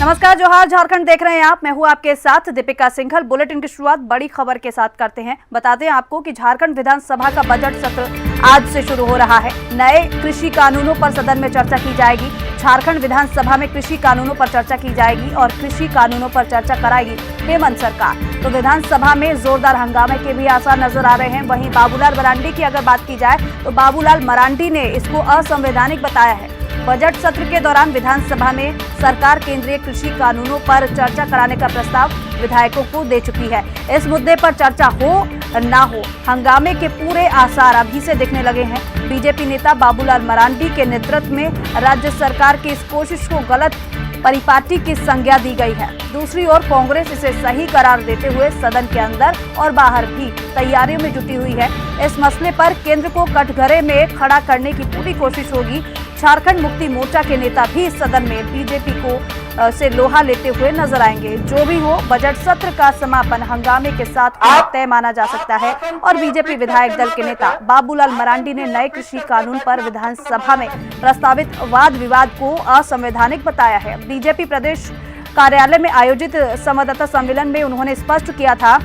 नमस्कार, जोहार, झारखंड देख रहे हैं आप। मैं हूं आपके साथ दीपिका सिंघल। बुलेटिन की शुरुआत बड़ी खबर के साथ करते हैं। बताते हैं आपको कि झारखंड विधानसभा का बजट सत्र आज से शुरू हो रहा है। नए कृषि कानूनों पर सदन में चर्चा की जाएगी। झारखंड विधानसभा में कृषि कानूनों पर चर्चा की जाएगी और कृषि कानूनों पर चर्चा कराएगी हेमंत सरकार। तो विधानसभा में जोरदार हंगामे के भी आसार नजर आ रहे हैं। वहीं बाबूलाल मरांडी की अगर बात की जाए तो बाबूलाल मरांडी ने इसको असंवैधानिक बताया है। बजट सत्र के दौरान विधानसभा में सरकार केंद्रीय कृषि कानूनों पर चर्चा कराने का प्रस्ताव विधायकों को दे चुकी है। इस मुद्दे पर चर्चा हो ना हो, हंगामे के पूरे आसार अभी से दिखने लगे हैं। बीजेपी नेता बाबूलाल मरांडी के नेतृत्व में राज्य सरकार की इस कोशिश को गलत परिपाटी की संज्ञा दी गई है। दूसरी ओर कांग्रेस इसे सही करार देते हुए सदन के अंदर और बाहर भी तैयारियों में जुटी हुई है। इस मसले पर केंद्र को कटघरे में खड़ा करने की पूरी कोशिश होगी। झारखंड मुक्ति मोर्चा के नेता भी इस सदन में बीजेपी को से लोहा लेते हुए नजर आएंगे। जो भी हो, बजट सत्र का समापन हंगामे के साथ तय माना जा सकता है। और बीजेपी विधायक दल के नेता बाबूलाल मरांडी ने नए कृषि कानून पर विधानसभा में प्रस्तावित वाद विवाद को असंवैधानिक बताया है। बीजेपी प्रदेश कार्यालय में आयोजित संवाददाता सम्मेलन में उन्होंने स्पष्ट किया था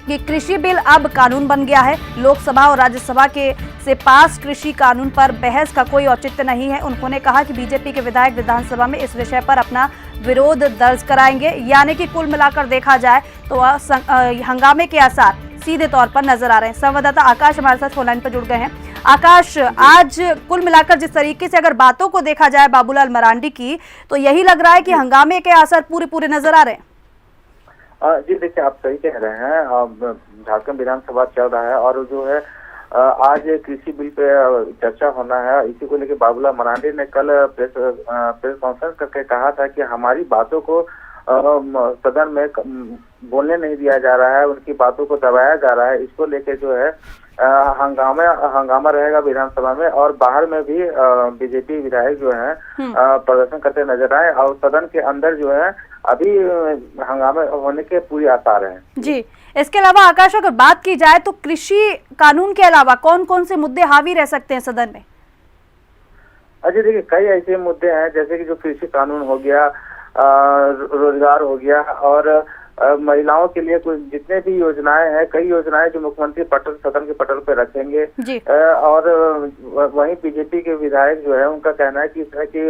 कि कृषि बिल अब कानून बन गया है। लोकसभा और राज्यसभा के से पास कृषि कानून पर बहस का कोई औचित्य नहीं है। उन्होंने कहा कि बीजेपी के विधायक विधानसभा में इस विषय पर अपना विरोध दर्ज कराएंगे। यानी कि कुल मिलाकर देखा जाए तो हंगामे के आसार सीधे तौर पर नजर आ रहे हैं। संवाददाता आकाश हमारे साथ फोन लाइन पर जुड़ गए हैं। आकाश, आज कुल मिलाकर जिस तरीके से अगर बातों को देखा जाए बाबूलाल मरांडी की, तो यही लग रहा है कि हंगामे के आसार पूरे नजर आ रहे हैं। जी देखिए, आप सही कह रहे हैं। झारखंड विधानसभा चल रहा है और जो है आज कृषि बिल पे चर्चा होना है। इसी को लेकर बाबूलाल मरांडी ने कल प्रेस कॉन्फ्रेंस करके कहा था कि हमारी बातों को सदन में बोलने नहीं दिया जा रहा है, उनकी बातों को दबाया जा रहा है। इसको लेके जो है हंगामा रहेगा विधानसभा में और बाहर में भी बीजेपी विधायक जो है प्रदर्शन करते नजर आए और सदन के अंदर जो है अभी हंगामे होने के पूरे आसार हैं। जी, इसके अलावा आकाश, अगर बात की जाए तो कृषि कानून के अलावा कौन कौन से मुद्दे हावी रह सकते हैं सदन में? अजय देखिए, कई ऐसे मुद्दे हैं जैसे कि जो कृषि कानून हो गया, रोजगार हो गया और महिलाओं के लिए कुछ जितने भी योजनाएं हैं, कई योजनाएं जो मुख्यमंत्री सदन के पटल पे रखेंगे। और वहीं बीजेपी के विधायक जो है उनका कहना है कि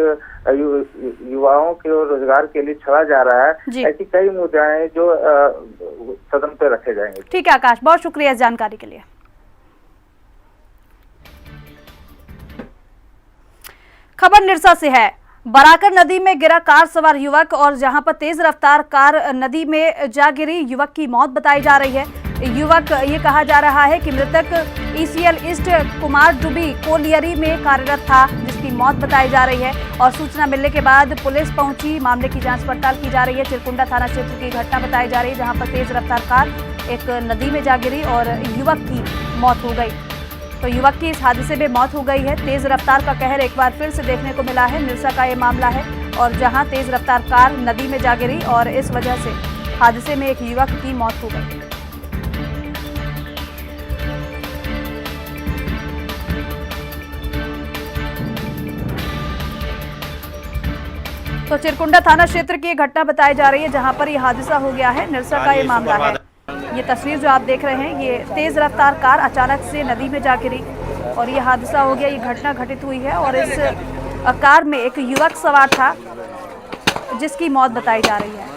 युवाओं के रोजगार के लिए छड़ा जा रहा है। ऐसी कई मुद्दे हैं जो सदन पे रखे जाएंगे। ठीक है आकाश, बहुत शुक्रिया इस जानकारी के लिए। खबर निरसा से है। बराकर नदी में गिरा कार सवार युवक और जहां पर तेज रफ्तार कार नदी में जा गिरी, युवक की मौत बताई जा रही है। युवक, ये कहा जा रहा है कि मृतक ईसीएल ईस्ट कुमार डुबी कोलियरी में कार्यरत था, जिसकी मौत बताई जा रही है। और सूचना मिलने के बाद पुलिस पहुंची, मामले की जांच पड़ताल की जा रही है। चिरकुंडा थाना क्षेत्र की घटना बताई जा रही है, जहां पर तेज रफ्तार कार एक नदी में जा गिरी और युवक की मौत हो गई। तो युवक की इस हादसे में मौत हो गई है। तेज रफ्तार का कहर एक बार फिर से देखने को मिला है। निरसा का ये मामला है और जहां तेज रफ्तार कार नदी में जा गिरी और इस वजह से हादसे में एक युवक की मौत हो गई। तो चिरकुंडा थाना क्षेत्र की घटना बताई जा रही है, जहां पर यह हादसा हो गया है। निरसा का ये मामला है। ये तस्वीर जो आप देख रहे हैं, ये तेज रफ्तार कार अचानक से नदी में जा गिरी और ये हादसा हो गया। ये घटना घटित हुई है और इस कार में एक युवक सवार था जिसकी मौत बताई जा रही है।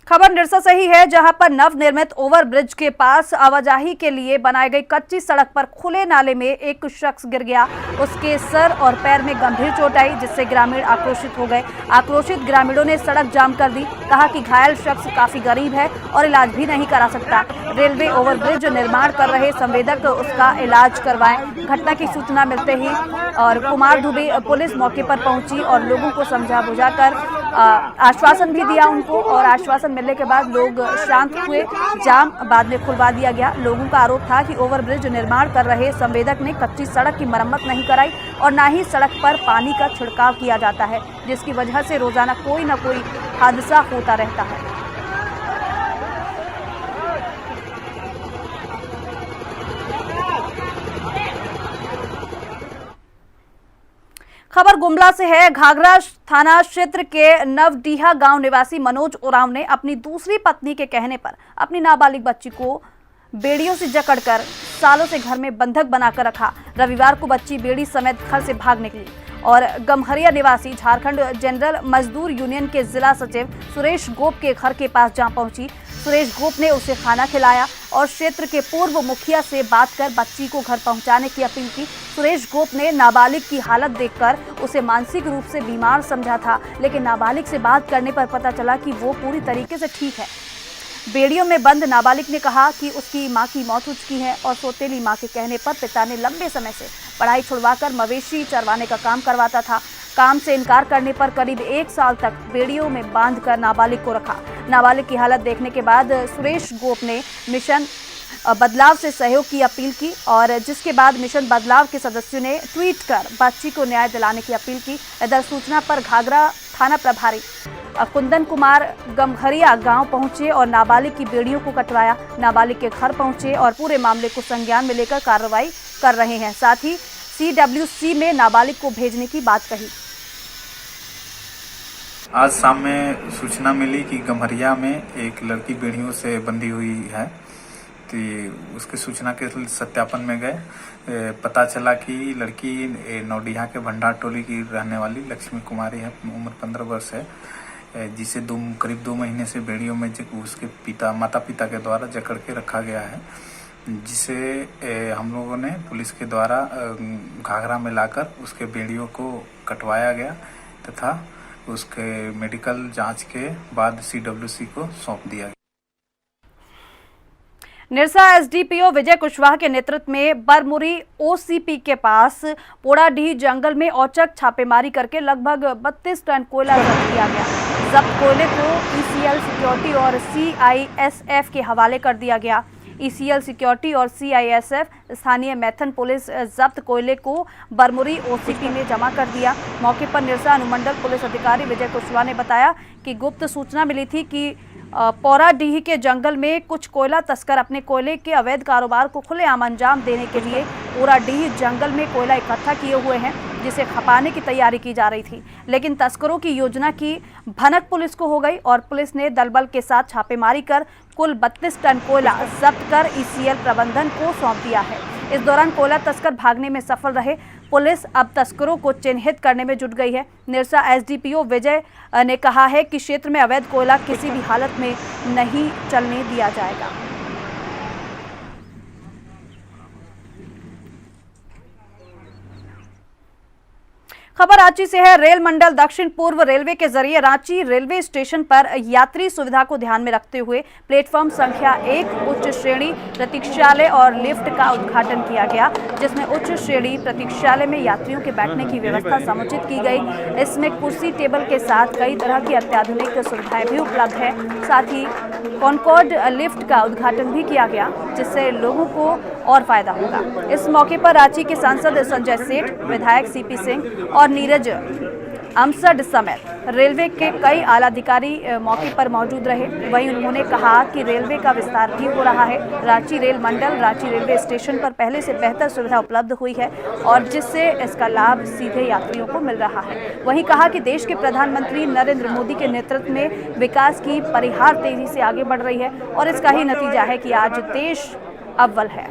खबर निरसा से ही है, जहां पर नवनिर्मित ओवरब्रिज के पास आवाजाही के लिए बनाई गई कच्ची सड़क पर खुले नाले में एक शख्स गिर गया। उसके सर और पैर में गंभीर चोट आई, जिससे ग्रामीण आक्रोशित हो गए। आक्रोशित ग्रामीणों ने सड़क जाम कर दी। कहा कि घायल शख्स काफी गरीब है और इलाज भी नहीं करा सकता। रेलवे ओवरब्रिज निर्माण कर रहे संवेदक उसका इलाज करवाएं। घटना की सूचना मिलते ही और कुमार डुबी पुलिस मौके पर पहुंची और लोगों को समझा बुझाकर आश्वासन भी दिया उनको और आश्वासन मिलने के बाद लोग शांत हुए। जाम बाद में खुलवा दिया गया। लोगों का आरोप था कि ओवरब्रिज निर्माण कर रहे संवेदक ने कच्ची सड़क की मरम्मत नहीं कराई और न ही सड़क पर पानी का छिड़काव किया जाता है, जिसकी वजह से रोजाना कोई न कोई हादसा होता रहता है। खबर गुमला से है। घाघरा थाना क्षेत्र के नवडीहा गांव निवासी मनोज उरांव ने अपनी दूसरी पत्नी के कहने पर अपनी नाबालिग बच्ची को बेड़ियों से जकड़कर सालों से घर में बंधक बनाकर रखा। रविवार को बच्ची बेड़ी समेत घर से भाग निकली और गमहरिया निवासी झारखंड जनरल मजदूर यूनियन के जिला सचिव सुरेश गोप के घर के पास जा पहुंची। सुरेश गोप ने उसे खाना खिलाया और क्षेत्र के पूर्व मुखिया से बात कर बच्ची को घर पहुंचाने की अपील की। सुरेश गोप ने नाबालिग की हालत देखकर उसे मानसिक रूप से बीमार समझा था, लेकिन नाबालिग से बात करने पर पता चला कि वो पूरी तरीके से ठीक है। बेड़ियों में बंद नाबालिग ने कहा कि उसकी मां की मौत हो चुकी है और सौतेली मां के कहने पर पिता ने लंबे समय से पढ़ाई छुड़वाकर मवेशी चरवाने का काम करवाता था। काम से इनकार करने पर करीब 1 साल तक बेड़ियों में बांधकर नाबालिग को रखा। नाबालिग की हालत देखने के बाद सुरेश गोप ने मिशन बदलाव से सहयोग की अपील की और जिसके बाद मिशन बदलाव के सदस्यों ने ट्वीट कर बच्ची को न्याय दिलाने की अपील की। इधर सूचना पर घाघरा थाना प्रभारी कुंदन कुमार गमहरिया गांव पहुंचे और नाबालिग की बेड़ियों को कटवाया। नाबालिग के घर पहुंचे और पूरे मामले को संज्ञान में लेकर कार्रवाई कर रहे हैं। साथ ही CWC में नाबालिग को भेजने की बात कही। आज शाम में सूचना मिली कि गम्हरिया में एक लड़की बेड़ियों से बंधी हुई है। तो उसकी सूचना के सत्यापन में गए, पता चला कि लड़की नौडीहा के भंडार टोली की रहने वाली लक्ष्मी कुमारी है, उम्र 15 वर्ष है, जिसे करीब 2 महीने से बेड़ियों में उसके माता पिता के द्वारा जकड़ के रखा गया है, जिसे हम लोगों ने पुलिस के द्वारा घाघरा में लाकर उसके बेड़ियों को कटवाया गया तथा उसके मेडिकल जांच के बाद CWC को सौंप दिया गया। निरसा SDPO विजय कुशवाहा के नेतृत्व में बरमुरी OCP के पास पोड़ाडीह जंगल में औचक छापेमारी करके लगभग 32 टन कोयला जब्त किया गया। जब्त कोयले को ECL सिक्योरिटी और CISF के हवाले कर दिया गया। ECL सिक्योरिटी और CISF स्थानीय मैथन पुलिस जब्त कोयले को बरमुरी OCP में जमा कर दिया। मौके पर निरसा अनुमंडल पुलिस अधिकारी विजय कुशवाहा ने बताया कि गुप्त सूचना मिली थी कि पौराडीह के जंगल में कुछ कोयला तस्कर अपने कोयले के अवैध कारोबार को खुलेआम अंजाम देने के लिए पौराडीह जंगल में कोयला इकट्ठा किए हुए हैं, जिसे खपाने की तैयारी की जा रही थी। लेकिन तस्करों की योजना की भनक पुलिस को हो गई और पुलिस ने दलबल के साथ छापेमारी कर कुल 32 टन कोयला जब्त कर ECL प्रबंधन को सौंप दिया है। इस दौरान कोयला तस्कर भागने में सफल रहे। पुलिस अब तस्करों को चिन्हित करने में जुट गई है। निरसा SDPO विजय ने कहा है कि क्षेत्र में अवैध कोयला किसी भी हालत में नहीं चलने दिया जाएगा। खबर रांची से है। रेल मंडल दक्षिण पूर्व रेलवे के जरिए रांची रेलवे स्टेशन पर यात्री सुविधा को ध्यान में रखते हुए प्लेटफॉर्म संख्या 1 उच्च श्रेणी प्रतीक्षालय और लिफ्ट का उद्घाटन किया गया, जिसमें उच्च श्रेणी प्रतीक्षालय में यात्रियों के बैठने की व्यवस्था समुचित की गई। इसमें कुर्सी टेबल के साथ कई तरह की अत्याधुनिक सुविधाएं भी उपलब्ध है। साथ ही कॉनकॉर्ड लिफ्ट का उद्घाटन भी किया गया, जिससे लोगों को और फायदा होगा। इस मौके पर रांची के सांसद संजय सेठ, विधायक CP सिंह और नीरज अमसड समेत रेलवे के कई आला अधिकारी मौके पर मौजूद रहे। वहीं उन्होंने कहा कि रेलवे का विस्तार भी हो रहा है। रांची रेल मंडल रांची रेलवे स्टेशन पर पहले से बेहतर सुविधा उपलब्ध हुई है और जिससे इसका लाभ सीधे यात्रियों को मिल रहा है। वहीं कहा कि देश के प्रधानमंत्री नरेंद्र मोदी के नेतृत्व में विकास की परिहार तेजी से आगे बढ़ रही है और इसका ही नतीजा है कि आज देश अव्वल है।